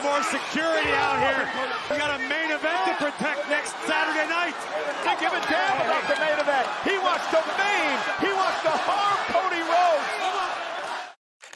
more security out here. We got a main event to protect next Saturday night. I give a damn about the main event. He wants to maim. He wants to harm Cody Rhodes.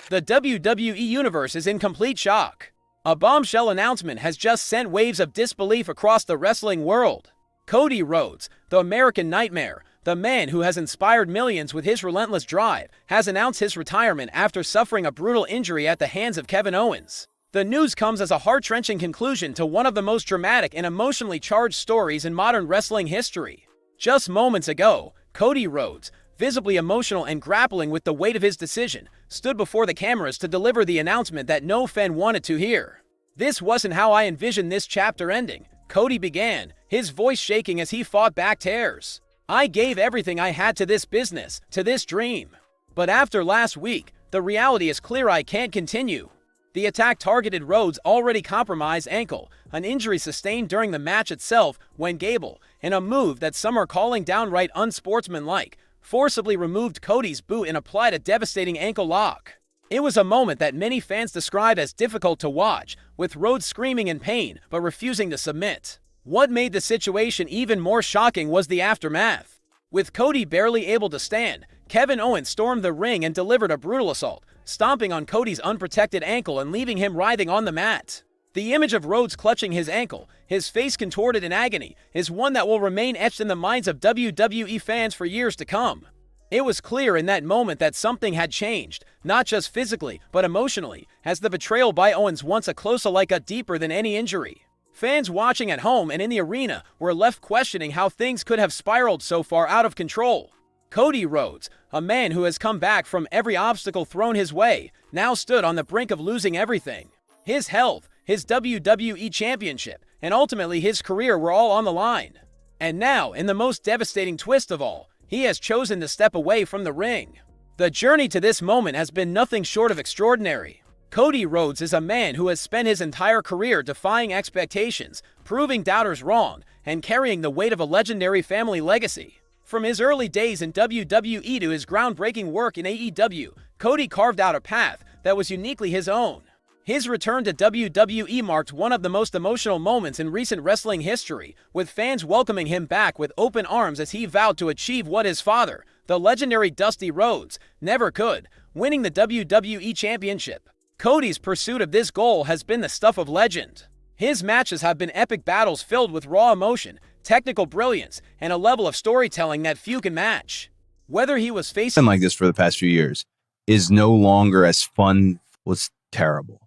The WWE Universe is in complete shock. A bombshell announcement has just sent waves of disbelief across the wrestling world. Cody Rhodes, the American Nightmare, the man who has inspired millions with his relentless drive, has announced his retirement after suffering a brutal injury at the hands of Kevin Owens. The news comes as a heart-wrenching conclusion to one of the most dramatic and emotionally charged stories in modern wrestling history. Just moments ago, Cody Rhodes, visibly emotional and grappling with the weight of his decision, stood before the cameras to deliver the announcement that no fan wanted to hear. "This wasn't how I envisioned this chapter ending," Cody began, his voice shaking as he fought back tears. "I gave everything I had to this business, to this dream. But after last week, the reality is clear. I can't continue." The attack targeted Rhodes' already compromised ankle, an injury sustained during the match itself when Gable, in a move that some are calling downright unsportsmanlike, forcibly removed Cody's boot and applied a devastating ankle lock. It was a moment that many fans described as difficult to watch, with Rhodes screaming in pain but refusing to submit. What made the situation even more shocking was the aftermath. With Cody barely able to stand, Kevin Owens stormed the ring and delivered a brutal assault, stomping on Cody's unprotected ankle and leaving him writhing on the mat. The image of Rhodes clutching his ankle, his face contorted in agony, is one that will remain etched in the minds of WWE fans for years to come. It was clear in that moment that something had changed, not just physically, but emotionally, as the betrayal by Owens once a close alike got deeper than any injury. Fans watching at home and in the arena were left questioning how things could have spiraled so far out of control. Cody Rhodes, a man who has come back from every obstacle thrown his way, now stood on the brink of losing everything. His health, his WWE Championship, and ultimately his career were all on the line. And now, in the most devastating twist of all, he has chosen to step away from the ring. The journey to this moment has been nothing short of extraordinary. Cody Rhodes is a man who has spent his entire career defying expectations, proving doubters wrong, and carrying the weight of a legendary family legacy. From his early days in WWE to his groundbreaking work in AEW, Cody carved out a path that was uniquely his own. His return to WWE marked one of the most emotional moments in recent wrestling history, with fans welcoming him back with open arms as he vowed to achieve what his father, the legendary Dusty Rhodes, never could, winning the WWE Championship. Cody's pursuit of this goal has been the stuff of legend. His matches have been epic battles filled with raw emotion, technical brilliance, and a level of storytelling that few can match. Whether he was facing like this for the past few years is no longer as fun. Was terrible,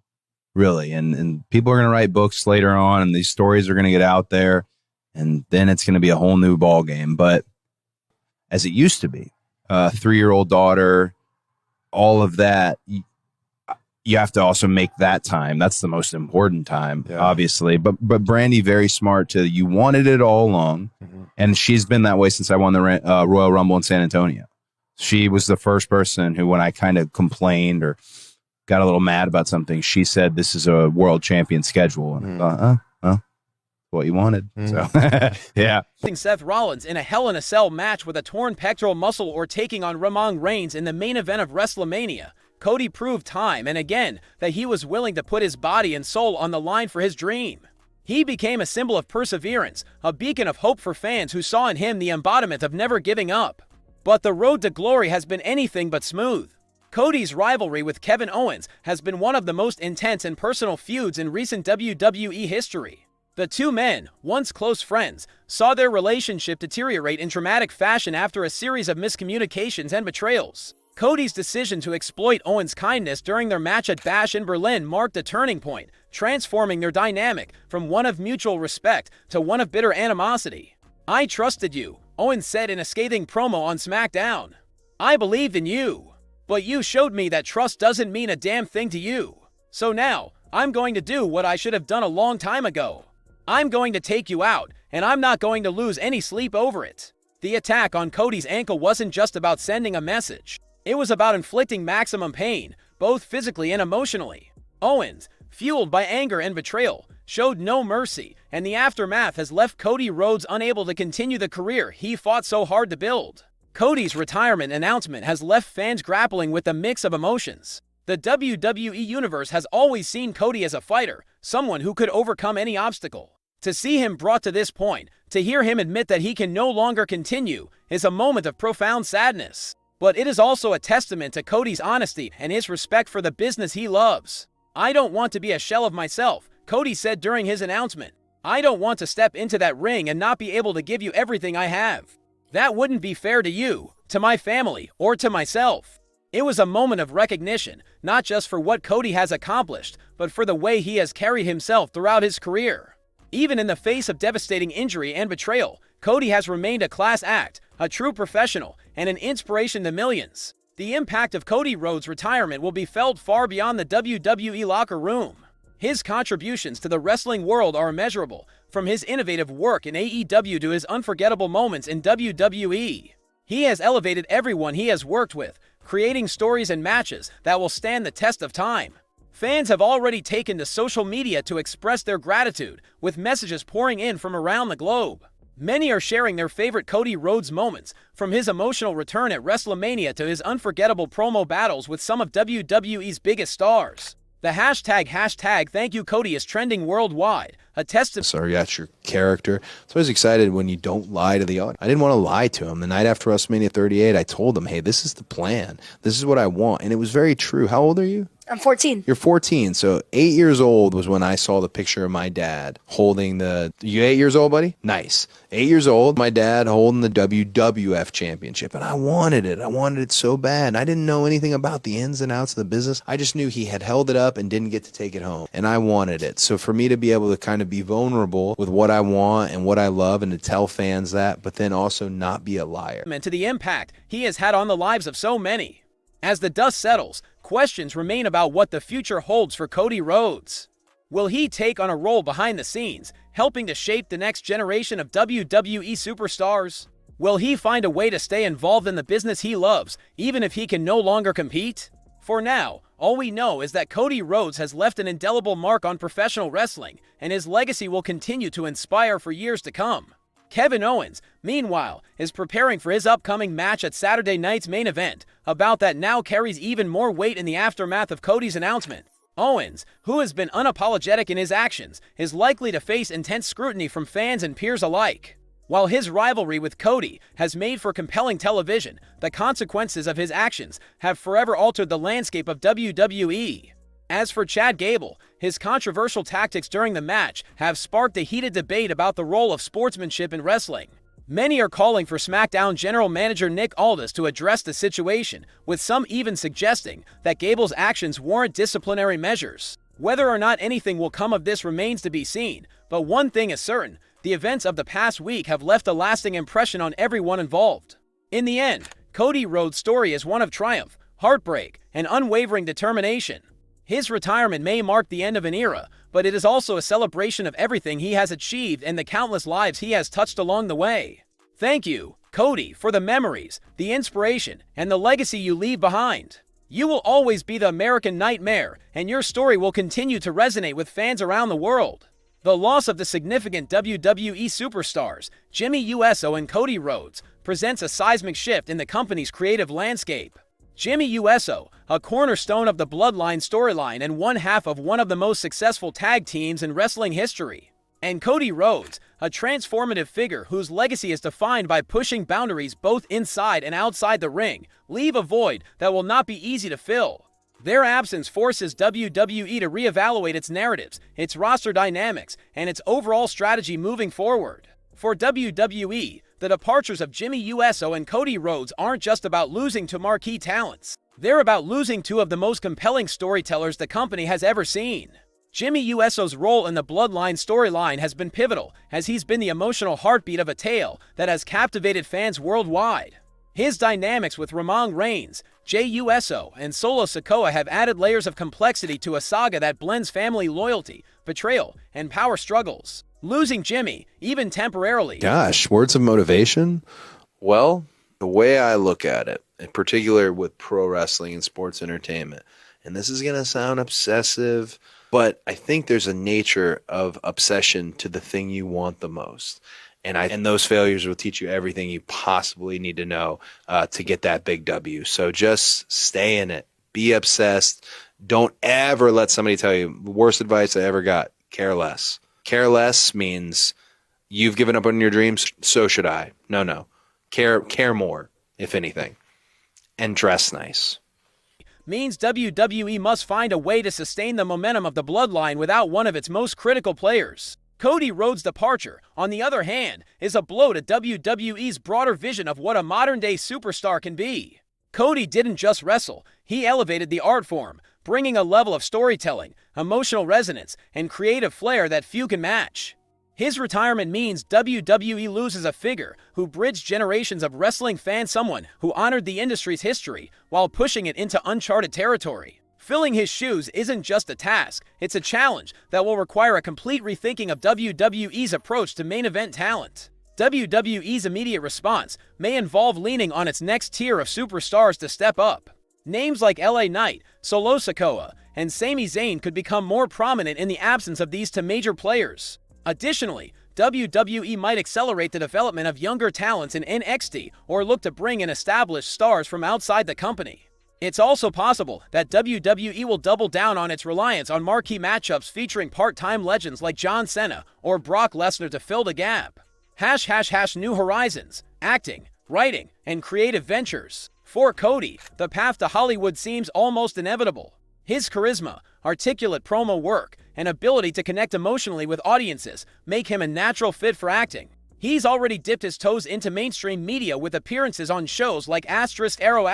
really. And people are going to write books later on, and these stories are going to get out there, and then it's going to be a whole new ball game. But as it used to be, a 3-year-old daughter, all of that. You have to also make that time. That's the most important time, obviously. But Brandy, very smart too. You wanted it all along, and she's been that way since I won the Royal Rumble in San Antonio. She was the first person who, when I kind of complained or got a little mad about something, she said, "This is a world champion schedule." And I thought, well, what you wanted. So, yeah. Seth Rollins in a Hell in a Cell match with a torn pectoral muscle or taking on Roman Reigns in the main event of WrestleMania, Cody proved time and again that he was willing to put his body and soul on the line for his dream. He became a symbol of perseverance, a beacon of hope for fans who saw in him the embodiment of never giving up. But the road to glory has been anything but smooth. Cody's rivalry with Kevin Owens has been one of the most intense and personal feuds in recent WWE history. The two men, once close friends, saw their relationship deteriorate in dramatic fashion after a series of miscommunications and betrayals. Cody's decision to exploit Owens' kindness during their match at Bash in Berlin marked a turning point, transforming their dynamic from one of mutual respect to one of bitter animosity. "I trusted you," Owens said in a scathing promo on SmackDown. "I believed in you. But you showed me that trust doesn't mean a damn thing to you. So now, I'm going to do what I should have done a long time ago. I'm going to take you out, and I'm not going to lose any sleep over it." The attack on Cody's ankle wasn't just about sending a message. It was about inflicting maximum pain, both physically and emotionally. Owens, fueled by anger and betrayal, showed no mercy, and the aftermath has left Cody Rhodes unable to continue the career he fought so hard to build. Cody's retirement announcement has left fans grappling with a mix of emotions. The WWE Universe has always seen Cody as a fighter, someone who could overcome any obstacle. To see him brought to this point, to hear him admit that he can no longer continue, is a moment of profound sadness. But it is also a testament to Cody's honesty and his respect for the business he loves. "I don't want to be a shell of myself," Cody said during his announcement. "I don't want to step into that ring and not be able to give you everything I have. That wouldn't be fair to you, to my family, or to myself." It was a moment of recognition, not just for what Cody has accomplished, but for the way he has carried himself throughout his career. Even in the face of devastating injury and betrayal, Cody has remained a class act, a true professional, and an inspiration to millions. The impact of Cody Rhodes' retirement will be felt far beyond the WWE locker room. His contributions to the wrestling world are immeasurable, from his innovative work in AEW to his unforgettable moments in WWE. He has elevated everyone he has worked with, creating stories and matches that will stand the test of time. Fans have already taken to social media to express their gratitude, with messages pouring in from around the globe. Many are sharing their favorite Cody Rhodes moments, from his emotional return at WrestleMania to his unforgettable promo battles with some of WWE's biggest stars. The hashtag #ThankYouCody is trending worldwide, a testament. Sorry, that's your character. So I was excited when you don't lie to the audience. I didn't want to lie to him. The night after WrestleMania 38, I told him, hey, this is the plan. This is what I want. And it was very true. How old are you? I'm 14. You're 14. So 8 years old was when I saw the picture of my dad holding the... You 8 years old, buddy? Nice. 8 years old, my dad holding the WWF championship. And I wanted it. I wanted it so bad. And I didn't know anything about the ins and outs of the business. I just knew he had held it up and didn't get to take it home. And I wanted it. So for me to be able to kind of be vulnerable with what I want and what I love and to tell fans that, but then also not be a liar. And to the impact he has had on the lives of so many. As the dust settles, questions remain about what the future holds for Cody Rhodes. Will he take on a role behind the scenes, helping to shape the next generation of WWE superstars? Will he find a way to stay involved in the business he loves, even if he can no longer compete? For now, all we know is that Cody Rhodes has left an indelible mark on professional wrestling, and his legacy will continue to inspire for years to come. Kevin Owens, meanwhile, is preparing for his upcoming match at Saturday night's main event, a bout that now carries even more weight in the aftermath of Cody's announcement. Owens, who has been unapologetic in his actions, is likely to face intense scrutiny from fans and peers alike. While his rivalry with Cody has made for compelling television, the consequences of his actions have forever altered the landscape of WWE. As for Chad Gable, his controversial tactics during the match have sparked a heated debate about the role of sportsmanship in wrestling. Many are calling for SmackDown general manager Nick Aldis to address the situation, with some even suggesting that Gable's actions warrant disciplinary measures. Whether or not anything will come of this remains to be seen, but one thing is certain: the events of the past week have left a lasting impression on everyone involved. In the end, Cody Rhodes' story is one of triumph, heartbreak, and unwavering determination. His retirement may mark the end of an era, but it is also a celebration of everything he has achieved and the countless lives he has touched along the way. Thank you, Cody, for the memories, the inspiration, and the legacy you leave behind. You will always be the American Nightmare, and your story will continue to resonate with fans around the world. The loss of the significant WWE superstars, Jimmy Uso and Cody Rhodes, presents a seismic shift in the company's creative landscape. Jimmy Uso, a cornerstone of the Bloodline storyline and one half of one of the most successful tag teams in wrestling history. And Cody Rhodes, a transformative figure whose legacy is defined by pushing boundaries both inside and outside the ring, leave a void that will not be easy to fill. Their absence forces WWE to reevaluate its narratives, its roster dynamics, and its overall strategy moving forward. For WWE, the departures of Jimmy Uso and Cody Rhodes aren't just about losing to marquee talents. They're about losing two of the most compelling storytellers the company has ever seen. Jimmy Uso's role in the Bloodline storyline has been pivotal, as he's been the emotional heartbeat of a tale that has captivated fans worldwide. His dynamics with Roman Reigns, Jey Uso, and Solo Sikoa have added layers of complexity to a saga that blends family loyalty, betrayal, and power struggles. Losing Jimmy, even temporarily. Gosh, words of motivation? Well, the way I look at it, in particular with pro wrestling and sports entertainment, and this is going to sound obsessive, but I think there's a nature of obsession to the thing you want the most. And those failures will teach you everything you possibly need to know to get that big W. So just stay in it. Be obsessed. Don't ever let somebody tell you, the worst advice I ever got, care less. Care less means you've given up on your dreams, so should I. No. Care more, if anything. And dress nice. Means WWE must find a way to sustain the momentum of the bloodline without one of its most critical players. Cody Rhodes' departure, on the other hand, is a blow to WWE's broader vision of what a modern-day superstar can be. Cody didn't just wrestle, he elevated the art form, bringing a level of storytelling, emotional resonance, and creative flair that few can match. His retirement means WWE loses a figure who bridged generations of wrestling fans, someone who honored the industry's history while pushing it into uncharted territory. Filling his shoes isn't just a task, it's a challenge that will require a complete rethinking of WWE's approach to main event talent. WWE's immediate response may involve leaning on its next tier of superstars to step up. Names like LA Knight, Solo Sikoa, and Sami Zayn could become more prominent in the absence of these two major players. Additionally, WWE might accelerate the development of younger talents in NXT or look to bring in established stars from outside the company. It's also possible that WWE will double down on its reliance on marquee matchups featuring part-time legends like John Cena or Brock Lesnar to fill the gap. # New Horizons, acting, writing, and creative ventures. For Cody, the path to Hollywood seems almost inevitable. His charisma, articulate promo work, and ability to connect emotionally with audiences make him a natural fit for acting. He's already dipped his toes into mainstream media with appearances on shows like *Arrow*,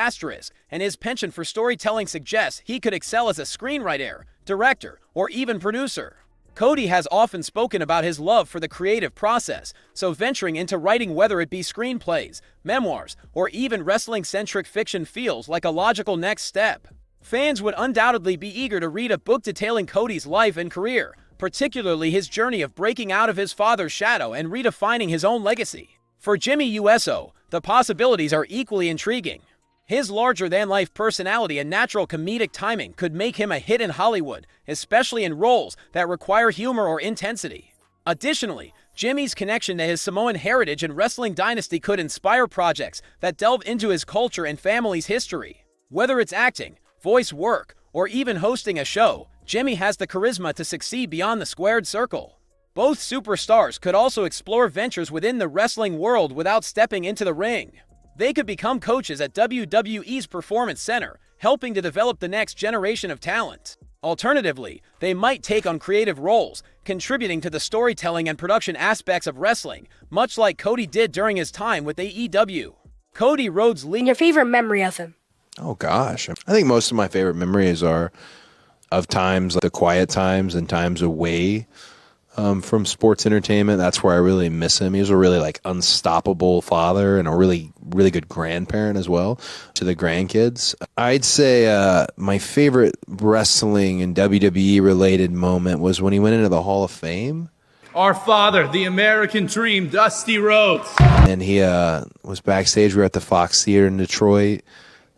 and his penchant for storytelling suggests he could excel as a screenwriter, director, or even producer. Cody has often spoken about his love for the creative process, so venturing into writing, whether it be screenplays, memoirs, or even wrestling-centric fiction, feels like a logical next step. Fans would undoubtedly be eager to read a book detailing Cody's life and career, particularly his journey of breaking out of his father's shadow and redefining his own legacy. For Jimmy Uso, the possibilities are equally intriguing. His larger-than-life personality and natural comedic timing could make him a hit in Hollywood, especially in roles that require humor or intensity. Additionally, Jimmy's connection to his Samoan heritage and wrestling dynasty could inspire projects that delve into his culture and family's history. Whether it's acting, voice work, or even hosting a show, Jimmy has the charisma to succeed beyond the squared circle. Both superstars could also explore ventures within the wrestling world without stepping into the ring. They could become coaches at WWE's Performance Center, helping to develop the next generation of talent. Alternatively, they might take on creative roles, contributing to the storytelling and production aspects of wrestling, much like Cody did during his time with AEW. Cody Rhodes Your favorite memory of him? Oh, gosh. I think most of my favorite memories are of times, like the quiet times and times away from sports entertainment. That's where I really miss him. He was a really unstoppable father and a really, really good grandparent as well to the grandkids. I'd say my favorite wrestling and WWE related moment was when he went into the Hall of Fame. Our father, the American Dream, Dusty Rhodes. And he was backstage. We were at the Fox Theater in Detroit.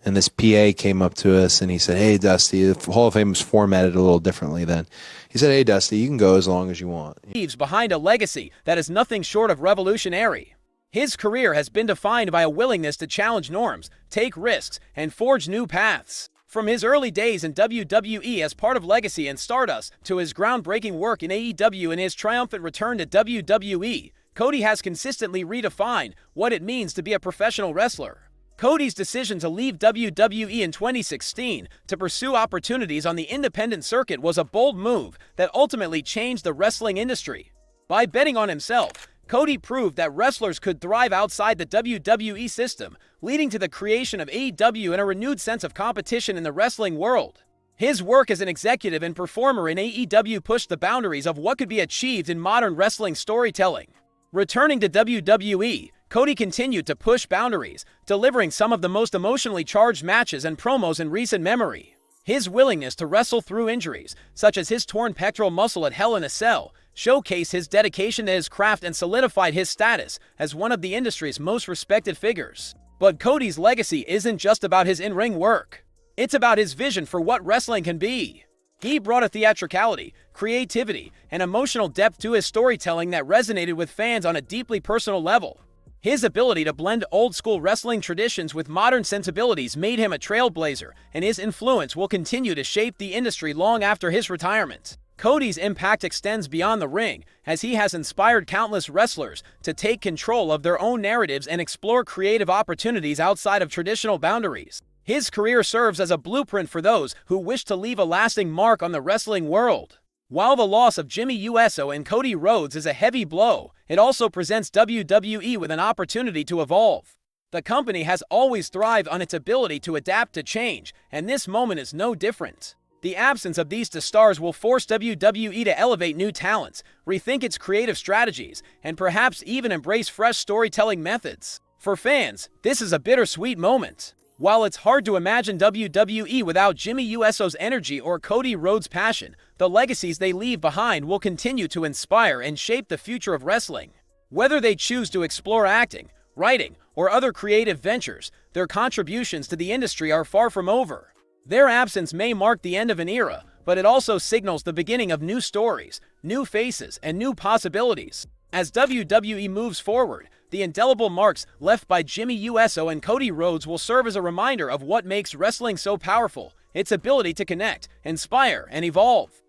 And this PA came up to us and he said, "Hey, Dusty," the Hall of Fame was formatted a little differently then. He said, "Hey, Dusty, you can go as long as you want." Leaves behind a legacy that is nothing short of revolutionary. His career has been defined by a willingness to challenge norms, take risks, and forge new paths. From his early days in WWE as part of Legacy and Stardust to his groundbreaking work in AEW and his triumphant return to WWE, Cody has consistently redefined what it means to be a professional wrestler. Cody's decision to leave WWE in 2016 to pursue opportunities on the independent circuit was a bold move that ultimately changed the wrestling industry. By betting on himself, Cody proved that wrestlers could thrive outside the WWE system, leading to the creation of AEW and a renewed sense of competition in the wrestling world. His work as an executive and performer in AEW pushed the boundaries of what could be achieved in modern wrestling storytelling. Returning to WWE, Cody continued to push boundaries, delivering some of the most emotionally charged matches and promos in recent memory. His willingness to wrestle through injuries, such as his torn pectoral muscle at Hell in a Cell, showcased his dedication to his craft and solidified his status as one of the industry's most respected figures. But Cody's legacy isn't just about his in-ring work. It's about his vision for what wrestling can be. He brought a theatricality, creativity, and emotional depth to his storytelling that resonated with fans on a deeply personal level. His ability to blend old-school wrestling traditions with modern sensibilities made him a trailblazer, and his influence will continue to shape the industry long after his retirement. Cody's impact extends beyond the ring, as he has inspired countless wrestlers to take control of their own narratives and explore creative opportunities outside of traditional boundaries. His career serves as a blueprint for those who wish to leave a lasting mark on the wrestling world. While the loss of Jimmy Uso and Cody Rhodes is a heavy blow, it also presents WWE with an opportunity to evolve. The company has always thrived on its ability to adapt to change, and this moment is no different. The absence of these two stars will force WWE to elevate new talents, rethink its creative strategies, and perhaps even embrace fresh storytelling methods. For fans, this is a bittersweet moment. While it's hard to imagine WWE without Jimmy Uso's energy or Cody Rhodes' passion, the legacies they leave behind will continue to inspire and shape the future of wrestling. Whether they choose to explore acting, writing, or other creative ventures, their contributions to the industry are far from over. Their absence may mark the end of an era, but it also signals the beginning of new stories, new faces, and new possibilities. As WWE moves forward, the indelible marks left by Jimmy Uso and Cody Rhodes will serve as a reminder of what makes wrestling so powerful: its ability to connect, inspire, and evolve.